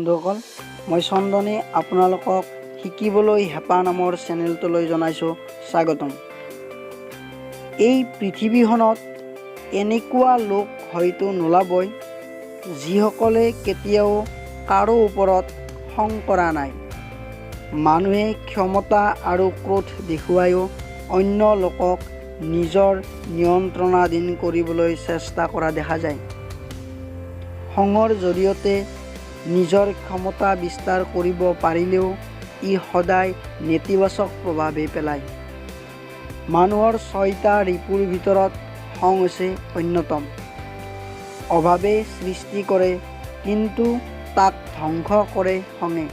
বন্ধুসকল, মই চন্দনে আপোনালোকক শিকিবলৈ হেঁপাহ নামৰ চেনেলটোলৈ জনাইছোঁ স্বাগতম। এই পৃথিৱীখনত এনেকুৱা লোক হয়তো নোলাবই যিসকলে কেতিয়াও কাৰো ওপৰত খং কৰা নাই। মানুহে ক্ষমতা আৰু ক্ৰোধ দেখুৱাইও অন্য লোকক নিজৰ নিয়ন্ত্ৰণাধীন কৰিবলৈ চেষ্টা কৰা দেখা যায়। খঙৰ জৰিয়তে নিজৰ ক্ষমতা বিস্তাৰ কৰিব পাৰিলেও ই সদায় নেতিবাচক প্ৰভাৱহে পেলায়। মানুহৰ 6টা ৰিপুৰ ভিতৰত খং হৈছে অন্যতম। অভাৱে সৃষ্টি কৰে কিন্তু তাক ধ্বংস কৰে খঙে।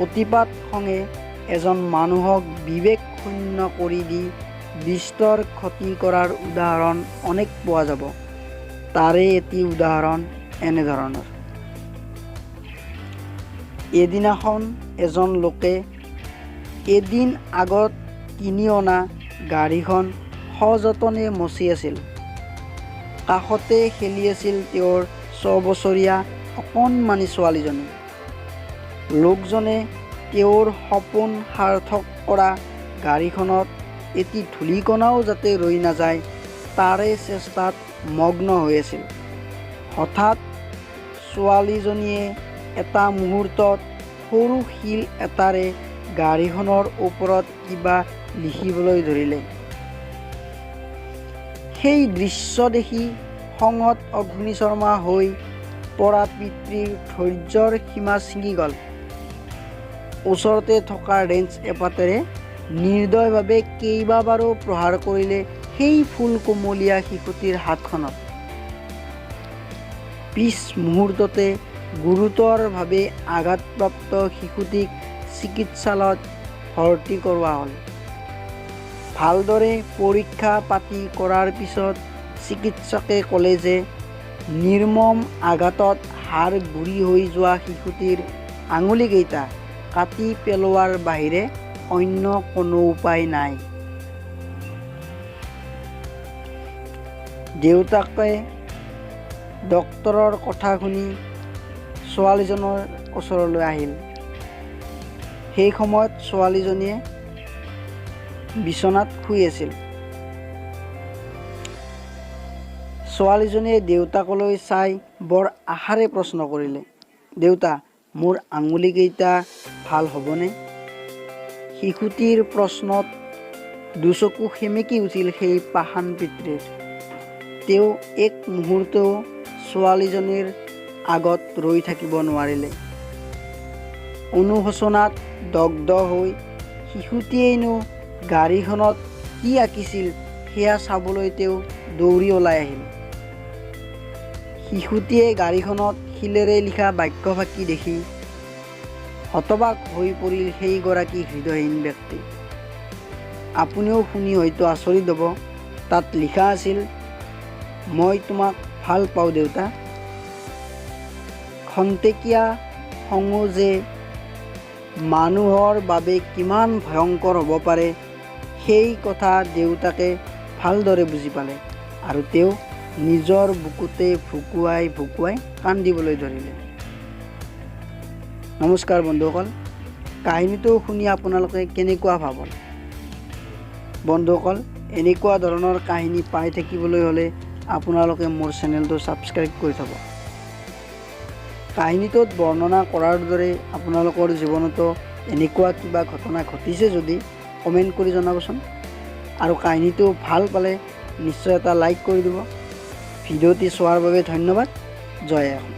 অতিপাত খঙে এজন মানুহক বিবেক শূন্য কৰি দি বিস্তৰ ক্ষতি কৰাৰ উদাহৰণ অনেক পোৱা যাব। তাৰে এটি উদাহৰণ এনেধৰণৰ। এদিনাখন এজন লোকে এদিন আগত কিনি অনা গাড়ীখন সযতনে মচি আছিল। কাষতে খেলি আছিল তেওঁৰ 6 বছৰীয়া অকণমানি ছোৱালীজনী। লোকজনে তেওঁৰ সপোন সাৰ্থক কৰা গাড়ীখনত এটি ধূলিকণাও যাতে ৰৈ নাযায় তাৰে চেষ্টাত মগ্ন হৈ আছিল। হঠাৎ ছোৱালীজনীয়ে এটা মুহূৰ্তত সৰু শিল এটাৰে গাড়ীখনৰ ওপৰত কিবা লিখিবলৈ ধৰিলে। সেই দৃশ্য দেখি খঙত অগ্নিশৰ্মা হৈ পৰা পিতৃৰ ধৈৰ্য্যৰ সীমা ছিঙি গ'ল। ওচৰতে থকা ৰেঞ্চ এপাতেৰে নিৰ্দয়ভাৱে কেইবাবাৰো প্ৰহাৰ কৰিলে সেই ফুল কোমলীয়া শিশুটিৰ হাতখনত। পিছ মুহূৰ্ততে গুৰুতৰভাৱে আঘাতপ্ৰাপ্ত শিশুটিক চিকিৎসালয়ত ভৰ্তি কৰোৱা হ'ল। ভালদৰে পৰীক্ষা পাতি কৰাৰ পিছত চিকিৎসকে ক'লে যে নিৰ্মম আঘাতত হাড় গুৰি হৈ যোৱা শিশুটিৰ আঙুলিকেইটা কাটি পেলোৱাৰ বাহিৰে অন্য কোনো উপায় নাই। দেউতাকে ডক্তৰৰ কথা শুনি ছোৱালীজনৰ ওচৰলৈ আহিল। সেই সময়ত ছোৱালীজনীয়ে বিচনাত শুই আছিল। ছোৱালীজনীয়ে দেউতাকলৈ চাই বৰ আশাৰে প্ৰশ্ন কৰিলে, দেউতা, মোৰ আঙুলিকেইটা ভাল হ'বনে? শিশুটিৰ প্ৰশ্নত দুচকু সেমেকি উঠিল সেই পাষাণ পিতৃৰ। তেওঁ এক মুহূৰ্তও ছোৱালীজনীৰ আগত ৰৈ থাকিব নোৱাৰিলে। অনুশোচনাত দগ্ধ হৈ শিশুটিয়েনো গাড়ীখনত কি আঁকিছিল সেয়া চাবলৈ তেওঁ দৌৰি ওলাই আহিল। শিশুটিয়ে গাড়ীখনত শিলেৰে লিখা বাক্যফাঁকি দেখি হতবাক হৈ পৰিল সেইগৰাকী হৃদয়হীন ব্যক্তি। আপুনিও শুনি হয়তো আচৰিত হ'ব। তাত লিখা আছিল, মই তোমাক ভাল পাওঁ দেউতা। খন্তেকীয়া খঙো যে মানুহৰ বাবে কিমান ভয়ংকৰ হ'ব পাৰে সেই কথা দেউতাকে ভালদৰে বুজি পালে আৰু তেওঁ নিজৰ বুকুতে ভুকুৱাই ভুকুৱাই কান্দিবলৈ ধৰিলে। নমস্কাৰ বন্ধুসকল, কাহিনীটো শুনি আপোনালোকে কেনেকুৱা ভাবল? বন্ধুসকল, এনেকুৱা ধৰণৰ কাহিনী পাই থাকিবলৈ হ'লে আপোনালোকে মোৰ চেনেলটো ছাবস্ক্ৰাইব কৰি থ'ব। কাহিনীটোত বৰ্ণনা কৰাৰ দৰে আপোনালোকৰ জীৱনতো এনেকুৱা কিবা ঘটনা ঘটিছে যদি কমেণ্ট কৰি জনাবচোন। আৰু কাহিনীটো ভাল পালে নিশ্চয় এটা লাইক কৰি দিব। ভিডিঅ'টি চোৱাৰ বাবে ধন্যবাদ। জয় অসম।